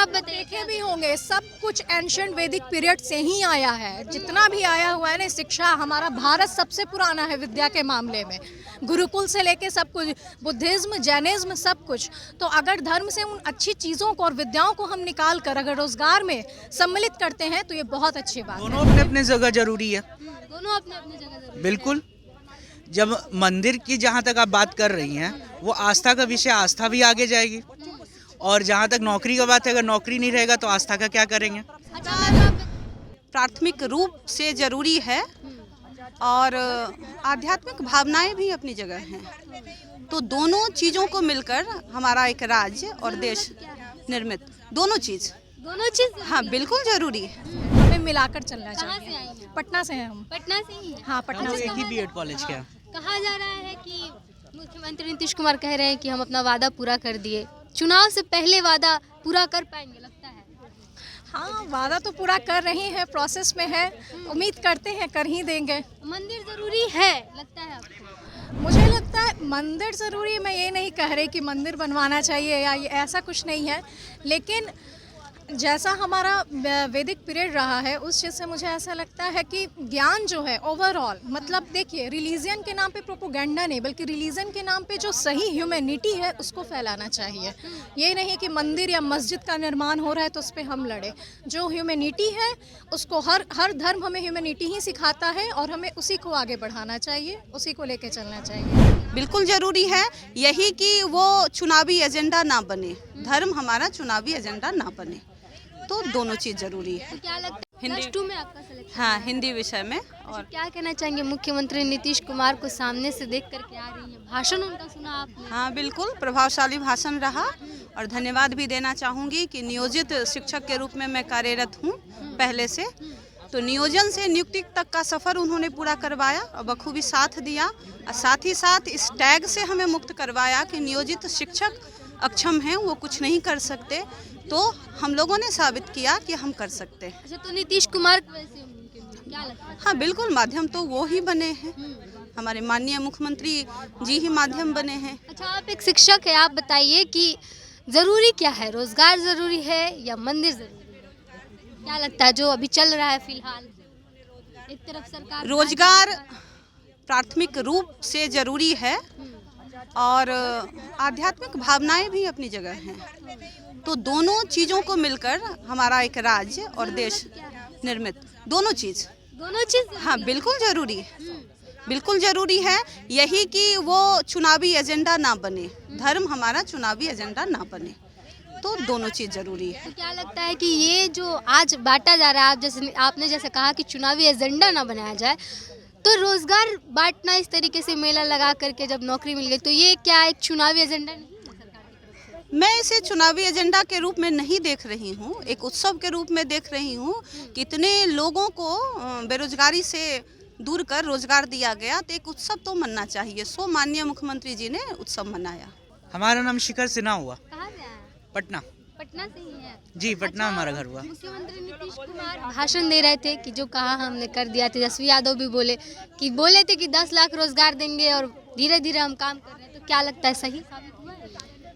आप देखे भी होंगे, सब कुछ एंशिएंट वैदिक पीरियड से ही आया है। जितना भी आया हुआ है ना शिक्षा, हमारा भारत सबसे पुराना है विद्या के मामले में। गुरुकुल से लेके सब कुछ, बुद्धिज्म, जैनिज्म, सब कुछ। तो अगर धर्म से उन अच्छी चीज़ों को और विद्याओं को हम निकाल कर अगर रोजगार में सम्मिलित करते हैं तो ये बहुत अच्छी बात है। दोनों अपने अपने जगह जरूरी है। दोनों अपने अपनी जगह जरूरी है। बिल्कुल। जब मंदिर की जहाँ तक आप बात कर रही हैं, वो आस्था का विषय, आस्था भी आगे जाएगी। और जहाँ तक नौकरी का बात है, अगर नौकरी नहीं रहेगा तो आस्था का क्या करेंगे। प्राथमिक रूप से जरूरी है और आध्यात्मिक भावनाएं भी अपनी जगह हैं। तो दोनों चीज़ों को मिलकर हमारा एक राज्य और देश निर्मित, दोनों चीज़ हाँ बिल्कुल जरूरी है। हमें मिलाकर चलना कहाँ चाहिए। से आई हैं? पटना से हैं हम। पटना से ही है। हाँ, पटना हम से। एक ही बीएड कॉलेज के हैं। कहा जा रहा है कि मुख्यमंत्री नीतीश कुमार कह रहे हैं कि हम अपना वादा पूरा कर दिए। चुनाव से पहले वादा पूरा कर पाएंगे लगता है? हाँ, वादा तो पूरा कर रही हैं, प्रोसेस में है, उम्मीद करते हैं कर ही देंगे। मंदिर जरूरी है लगता है आपको? मुझे लगता है मंदिर ज़रूरी, मैं ये नहीं कह रही कि मंदिर बनवाना चाहिए या ये ऐसा कुछ नहीं है, लेकिन जैसा हमारा वैदिक पीरियड रहा है उस चीज़ से मुझे ऐसा लगता है कि ज्ञान जो है ओवरऑल, मतलब देखिए रिलीजन के नाम पे प्रोपोगेंडा नहीं, बल्कि रिलीजन के नाम पे जो सही ह्यूमैनिटी है उसको फैलाना चाहिए। ये नहीं कि मंदिर या मस्जिद का निर्माण हो रहा है तो उस पर हम लड़े। जो ह्यूमैनिटी है उसको हर धर्म हमें ह्यूमैनिटी ही सिखाता है और हमें उसी को आगे बढ़ाना चाहिए, उसी को लेके चलना चाहिए। बिल्कुल जरूरी है यही कि वो चुनावी एजेंडा ना बने, धर्म हमारा चुनावी एजेंडा ना बने, तो दोनों चीज़ जरूरी है। तो क्या लगता है हिंदी- +2 में आपका सिलेक्शन? हाँ, हिंदी विषय में। और क्या कहना चाहेंगे मुख्यमंत्री नीतीश कुमार को सामने से देख करके आ रही हैं, भाषण उनका सुना आपने? हाँ बिल्कुल प्रभावशाली भाषण रहा और धन्यवाद भी देना चाहूँगी कि नियोजित शिक्षक के रूप में मैं कार्यरत हूँ पहले से, तो नियोजन से नियुक्ति तक का सफ़र उन्होंने पूरा करवाया और बखूबी साथ दिया और साथ ही साथ इस टैग से हमें मुक्त करवाया कि नियोजित शिक्षक अक्षम हैं, वो कुछ नहीं कर सकते, तो हम लोगों ने साबित किया कि हम कर सकते हैं। अच्छा, तो नीतीश कुमार को वैसे क्या लगता है? हाँ बिल्कुल, माध्यम तो वो ही बने हैं, हमारे माननीय मुख्यमंत्री जी ही माध्यम बने हैं। अच्छा, आप एक शिक्षक है, आप बताइए कि ज़रूरी क्या है, रोज़गार ज़रूरी है या मंदिर ज़रूरी है? क्या लगता है जो अभी चल रहा है फिलहाल? एक तरफ सरकार रोजगार प्राथमिक रूप से जरूरी है और आध्यात्मिक भावनाएं भी अपनी जगह हैं। तो दोनों चीज़ों को मिलकर हमारा एक राज्य और देश निर्मित, दोनों चीज़ हाँ बिल्कुल जरूरी है। बिल्कुल जरूरी है यही कि वो चुनावी एजेंडा ना बने, धर्म हमारा चुनावी एजेंडा ना बने, तो दोनों चीज़ जरूरी है। तो क्या लगता है कि ये जो आज बांटा जा रहा है, आपने जैसे कहा कि चुनावी एजेंडा ना बनाया जाए, तो रोजगार बांटना इस तरीके से मेला लगा करके जब नौकरी मिल गई, तो ये क्या एक चुनावी एजेंडा नहीं है सरकार की तरफ से? मैं इसे चुनावी एजेंडा के रूप में नहीं देख रही हूँ, एक उत्सव के रूप में देख रही हूँ। कितने लोगों को बेरोजगारी से दूर कर रोजगार दिया गया, तो एक उत्सव तो मनना चाहिए। सो माननीय मुख्यमंत्री जी ने उत्सव मनाया। हमारा नाम शिखर सिन्हा हुआ। कहाँ से आए? पटना। पटना से ही है? जी, पटना हमारा घर हुआ। मुख्यमंत्री नीतीश कुमार भाषण दे रहे थे कि जो कहा हमने कर दिया। तेजस्वी यादव भी बोले थे कि 10 लाख रोजगार देंगे और धीरे धीरे हम काम कर रहे हैं, तो क्या लगता है सही साबित हुआ है?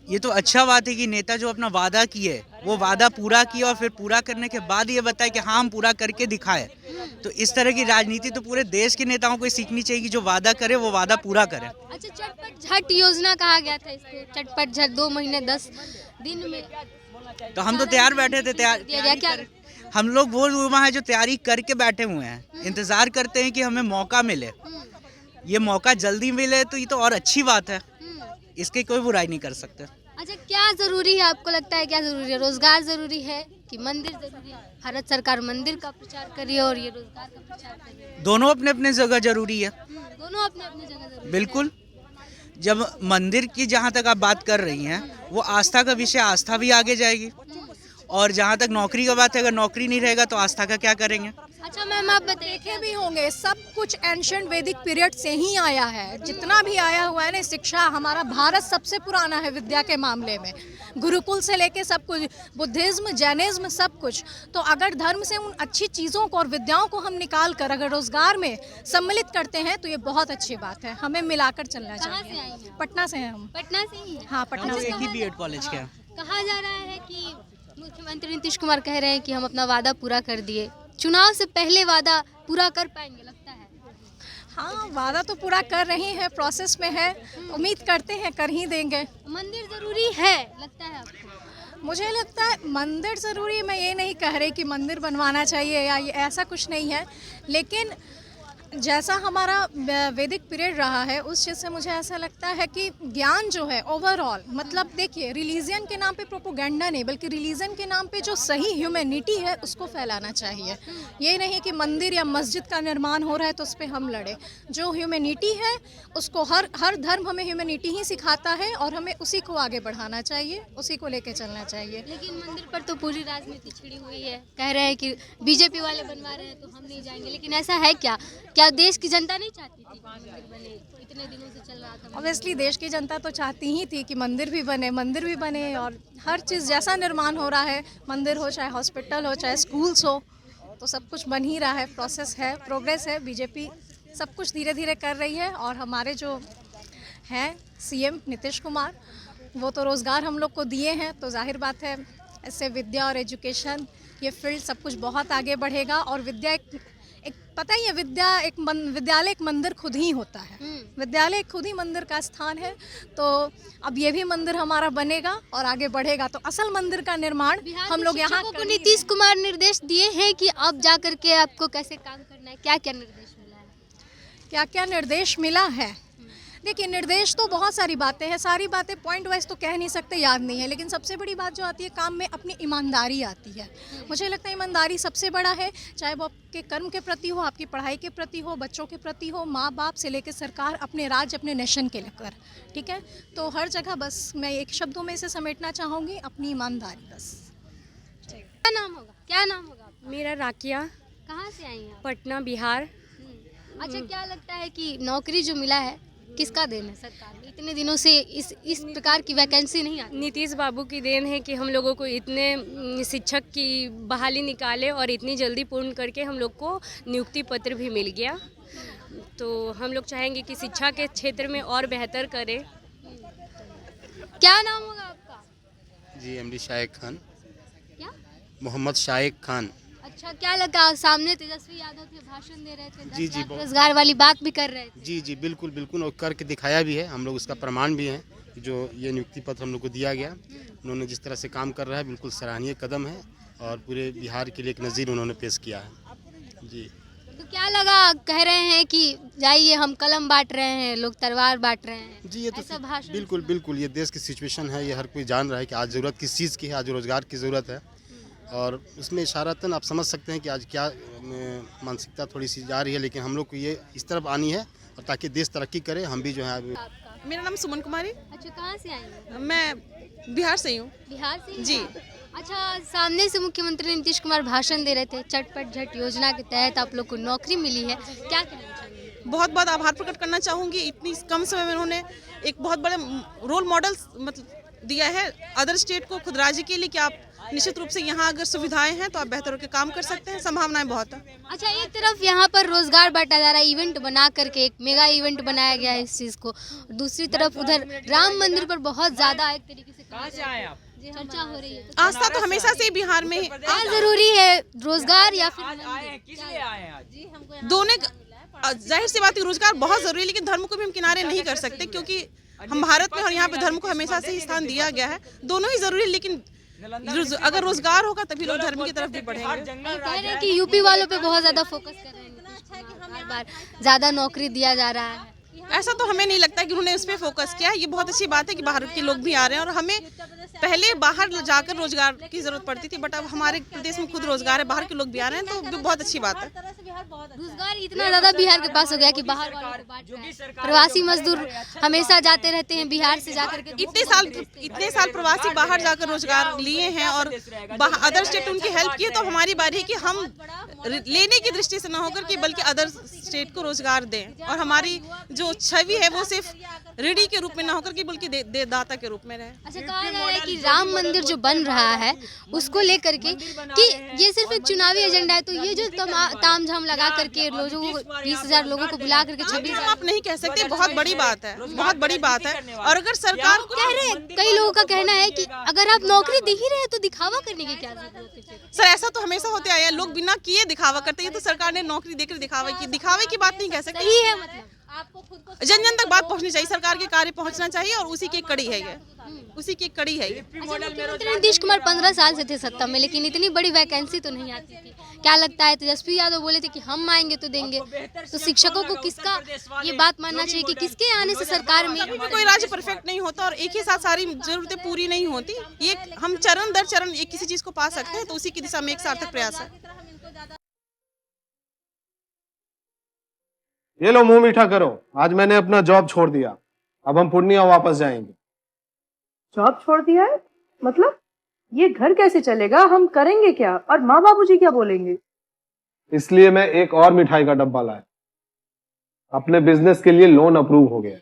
ये तो अच्छा बात है कि नेता जो अपना वादा किए वो वादा पूरा किया और फिर पूरा करने के बाद ये बताए कि हाँ हम पूरा करके दिखाए। तो इस तरह की राजनीति तो पूरे देश के नेताओं को सीखनी चाहिए कि जो वादा करे वो वादा पूरा करे। अच्छा, चटपट झट योजना कहा गया था इसको, चटपट झट 2 महीने 10 दिन में, तो हम तो तैयार बैठे थे, दिया गया क्या? हम लोग वो युवा हैं जो तैयारी करके बैठे हुए हैं, इंतजार करते हैं कि हमें मौका मिले। ये मौका जल्दी मिले तो ये तो और अच्छी बात है, इसकी कोई बुराई नहीं कर सकते। अच्छा, क्या जरूरी है आपको लगता है, क्या जरूरी है? रोजगार जरूरी है कि मंदिर जरूरी है? भारत सरकार मंदिर का प्रचार कर रही है और ये रोजगार का प्रचार कर रही है। दोनों अपने अपने जगह जरूरी है। दोनों अपने अपने जगह जरूरी बिल्कुल। जब मंदिर की जहाँ तक आप बात कर रही हैं, वो आस्था का विषय, आस्था भी आगे जाएगी। और जहाँ तक नौकरी का बात है, अगर नौकरी नहीं रहेगा तो आस्था का क्या करेंगे। अच्छा मैम, आप देखे भी होंगे, सब कुछ एंशिएंट वैदिक पीरियड से ही आया है। जितना भी आया हुआ है ना शिक्षा, हमारा भारत सबसे पुराना है विद्या के मामले में। गुरुकुल से लेके सब कुछ, बुद्धिज्म, जैनिज्म, सब कुछ। तो अगर धर्म से उन अच्छी चीज़ों को और विद्याओं को हम निकाल कर अगर रोजगार में सम्मिलित करते हैं तो ये बहुत अच्छी बात है। हमें मिलाकर चलना कहाँ से चाहिए। आई हैं? पटना से हैं हम। पटना से ही है? हाँ, पटना हम से। एक ही बीएड कॉलेज के हैं। कहा जा रहा है कि मुख्यमंत्री नीतीश कुमार कह रहे हैं कि हम अपना वादा पूरा कर दिए, चुनाव से पहले वादा पूरा कर पाएंगे लगता है? हाँ, वादा तो पूरा कर रही हैं, प्रोसेस में है, उम्मीद करते हैं कर ही देंगे। मंदिर जरूरी है लगता है आपको? मुझे लगता है मंदिर ज़रूरी, मैं ये नहीं कह रही कि मंदिर बनवाना चाहिए या ऐसा कुछ नहीं है, लेकिन जैसा हमारा वैदिक पीरियड रहा है उस चीज़ से मुझे ऐसा लगता है कि ज्ञान जो है ओवरऑल, मतलब देखिए रिलीजन के नाम पे प्रोपोगेंडा नहीं, बल्कि रिलीजन के नाम पे जो सही ह्यूमैनिटी है उसको फैलाना चाहिए। ये नहीं कि मंदिर या मस्जिद का निर्माण हो रहा है तो उस पर हम लड़े। जो ह्यूमैनिटी है उसको हर धर्म हमें ह्यूमैनिटी ही सिखाता है और हमें उसी को आगे बढ़ाना चाहिए, उसी को लेके चलना चाहिए। लेकिन मंदिर पर तो पूरी राजनीति छिड़ी हुई है, कह रहे हैं कि बीजेपी वाले बनवा रहे हैं तो हम नहीं जाएंगे, लेकिन ऐसा है क्या? क्या देश की जनता नहीं चाहती थी कि मंदिर बने? इतने दिनों से चल रहा था। ऑब्वियसली देश की जनता तो चाहती ही थी कि मंदिर भी बने और हर चीज़ जैसा निर्माण हो रहा है, मंदिर हो चाहे हॉस्पिटल हो चाहे स्कूल्स हो, तो सब कुछ बन ही रहा है, प्रोसेस है, प्रोग्रेस है। बीजेपी सब कुछ धीरे धीरे कर रही है और हमारे जो हैं सीएम नीतीश कुमार, वो तो रोज़गार हम लोग को दिए हैं, तो जाहिर बात है ऐसे विद्या और एजुकेशन ये फील्ड सब कुछ बहुत आगे बढ़ेगा। और विद्या एक पता ही है, विद्यालय एक मंदिर खुद ही होता है, विद्यालय एक खुद ही मंदिर का स्थान है। तो अब ये भी मंदिर हमारा बनेगा और आगे बढ़ेगा, तो असल मंदिर का निर्माण हम लोग यहाँ को नीतीश कुमार निर्देश दिए हैं कि अब जा करके आपको कैसे काम करना है, क्या क्या निर्देश मिला है? क्या क्या निर्देश मिला है? देखिए निर्देश तो बहुत सारी बातें हैं, सारी बातें पॉइंट वाइज तो कह नहीं सकते, याद नहीं है, लेकिन सबसे बड़ी बात जो आती है काम में अपनी ईमानदारी आती है। मुझे लगता है ईमानदारी सबसे बड़ा है, चाहे वो आपके कर्म के प्रति हो, आपकी पढ़ाई के प्रति हो, बच्चों के प्रति हो, माँ बाप से लेकर सरकार, अपने राज्य, अपने नेशन के लेकर, ठीक है। तो हर जगह बस मैं एक शब्दों में इसे समेटना चाहूँगी, अपनी ईमानदारी बस। क्या नाम होगा? क्या नाम होगा आपका? मेरा राकिया, कहाँ से आई हैं आप? पटना, बिहार। अच्छा, क्या लगता है कि नौकरी जो मिला है किसका देन है? सरकार ने इतने दिनों से इस प्रकार की वैकेंसी नहीं आती। नीतीश बाबू की देन है कि हम लोगों को इतने शिक्षक की बहाली निकाले और इतनी जल्दी पूर्ण करके हम लोग को नियुक्ति पत्र भी मिल गया। तो हम लोग चाहेंगे कि शिक्षा के क्षेत्र में और बेहतर करें। क्या नाम होगा आपका? जी एमडी शाइक खान। क्या? मोहम्मद शाइक खान। अच्छा, क्या लगा? सामने तेजस्वी यादव थे, भाषण दे रहे थे, 10 जी, लाख बहुत। रोजगार वाली बात भी कर रहे थे। जी जी बिल्कुल बिल्कुल, और करके दिखाया भी है, हम लोग उसका प्रमाण भी है। जो ये नियुक्ति पत्र हम लोग को दिया गया, उन्होंने जिस तरह से काम कर रहा है बिल्कुल सराहनीय कदम है और पूरे बिहार के लिए एक नज़ीर उन्होंने पेश किया है। जी, तो क्या लगा? कह रहे हैं कि जाइए हम कलम बांट रहे हैं, लोग तलवार बांट रहे हैं। जी ये ऐसा तो भाषण बिल्कुल बिल्कुल, ये देश की सिचुएशन है, ये हर कोई जान रहा है कि आज ज़रूरत किस चीज़ की है, आज रोज़गार की ज़रूरत है। और उसमें इशारतन आप समझ सकते हैं कि आज क्या मानसिकता थोड़ी सी जा रही है, लेकिन हम लोग को ये इस तरफ आनी है और ताकि देश तरक्की करे, हम भी जो है। मेरा नाम सुमन कुमारी, अच्छा, कहाँ से आई हैं? मैं बिहार से ही हूँ। बिहार से ही जी। हैं? अच्छा, सामने से मुख्यमंत्री नीतीश कुमार भाषण दे रहे थे, चटपट झट योजना के तहत आप लोग को नौकरी मिली है, क्या कहना चाहेंगे? बहुत बहुत आभार प्रकट करना चाहूँगी, इतनी कम समय में उन्होंने एक बहुत बड़े रोल मॉडल मतलब दिया है अदर स्टेट को, खुद राज्य के लिए, कि आप निश्चित रूप से यहाँ अगर सुविधाएं हैं तो आप बेहतर होकर काम कर सकते हैं, संभावनाएं बहुत है। अच्छा, एक तरफ यहाँ पर रोजगार बांटा जा रहा है, इवेंट बना करके एक मेगा इवेंट बनाया गया है इस चीज़ को, दूसरी तरफ उधर राम मंदिर पर बहुत ज़्यादा एक तरीके से चर्चा हो रही है। आस्था तो हमेशा से बिहार में क्या जरूरी है, रोजगार या फिर दोनों? जाहिर सी बात है रोजगार बहुत जरूरी है, लेकिन धर्म को भी हम किनारे नहीं कर सकते, क्योंकि हम भारत में और यहाँ पे धर्म को हमेशा से ही स्थान दिया गया है। दोनों ही जरूरी है, लेकिन अगर रोजगार होगा तभी लोग धर्म की तरफ भी बढ़ेंगे। कह रहे हैं कि यूपी वालों पे बहुत ज्यादा फोकस कर रहे हैं नीतीश कुमार, बार-बार ज्यादा नौकरी दिया जा रहा है। ऐसा तो हमें नहीं लगता कि उन्होंने उस पर फोकस किया है। ये बहुत अच्छी बात है कि बाहर के लोग भी आ रहे हैं, और हमें पहले बाहर जाकर रोजगार की जरूरत पड़ती थी, बट अब हमारे प्रदेश में खुद रोजगार है, बाहर के लोग भी आ रहे हैं, तो बहुत अच्छी बात है। रोजगार इतना ज्यादा बिहार के पास हो गया कि बाहर वालों को बांट रहा है। प्रवासी मजदूर हमेशा जाते रहते हैं बिहार से जाकर के। इतने साल प्रवासी बाहर जाकर रोजगार लिए हैं और अदर स्टेट उनकी हेल्प की है, तो हमारी बारी है कि हम लेने की दृष्टि से न होकर कि बल्कि अदर स्टेट को रोजगार दें, और हमारी जो छवि है वो सिर्फ रेडी के रूप में ना होकर के बल्कि दाता के रूप में रहे। अच्छा, कहा जा रहा है कि राम मंदिर जो बन रहा है उसको लेकर के कि ये सिर्फ एक चुनावी एजेंडा है, तो ये जो तामझाम लगा करके लोगों को 20,000 लोगों को बुला करके 26,000 आप नहीं कह सकते, बहुत बड़ी बात है, बहुत बड़ी बात है। और अगर सरकार को कह रहे हैं, कई लोगों का कहना है कि अगर आप नौकरी दे ही रहे हैं तो दिखावा करने की क्या जरूरत है? सर ऐसा तो हमेशा होते आया है, लोग बिना किए दिखावा करते हैं। तो सरकार ने नौकरी देकर दिखावे की बात नहीं कह सकते। सही है, मतलब आपको खुद को जन जन तक बात पहुंचनी चाहिए, सरकार के कार्य पहुंचना चाहिए और उसी की कड़ी है ये, उसी की कड़ी है ये। अच्छा, मुख्यमंत्री नीतीश कुमार 15 साल से थे सत्ता में, लेकिन इतनी बड़ी वैकेंसी तो नहीं आती थी। क्या लगता है, तेजस्वी यादव बोले थे कि हम आएंगे तो देंगे, तो शिक्षकों को किसका ये बात मानना चाहिए कि किसके आने से सरकार में? कोई राज्य परफेक्ट नहीं होता और एक ही साथ सारी जरूरतें पूरी नहीं होती। ये हम चरण दर चरण एक किसी चीज को पा सकते हैं, तो उसी की दिशा में एक सार्थक प्रयास है। ये लो मुंह मीठा करो, आज मैंने अपना जॉब छोड़ दिया, अब हम पूर्णिया वापस जाएंगे। जॉब छोड़ दिया है? मतलब ये घर कैसे चलेगा, हम करेंगे क्या और माँ बाबूजी क्या बोलेंगे? इसलिए मैं एक और मिठाई का डब्बा लाया, अपने बिजनेस के लिए लोन अप्रूव हो गया।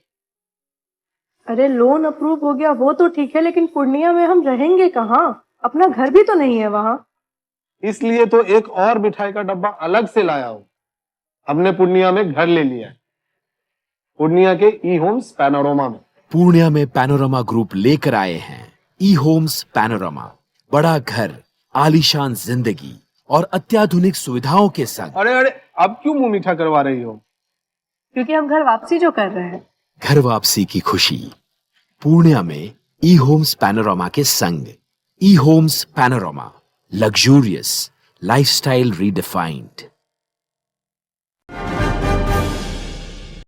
अरे लोन अप्रूव हो गया वो तो ठीक है, लेकिन पूर्णिया में हम रहेंगे कहाँ? अपना घर भी तो नहीं है वहाँ। इसलिए तो एक और मिठाई का डब्बा अलग से लाया हूँ, हमने पूर्णिया में घर ले लिया है, पूर्णिया के ई होम्स पैनोरमा में। पूर्णिया में पैनोरमा ग्रुप लेकर आए हैं ई होम्स पैनोरमा, बड़ा घर, आलीशान जिंदगी और अत्याधुनिक सुविधाओं के संग। अरे अरे, अब क्यों मुंह मीठा करवा रही हो? क्योंकि हम घर वापसी जो कर रहे हैं। घर वापसी की खुशी पूर्णिया में ई होम्स पैनोरमा के संग। E Homes Panorama, luxurious lifestyle redefined.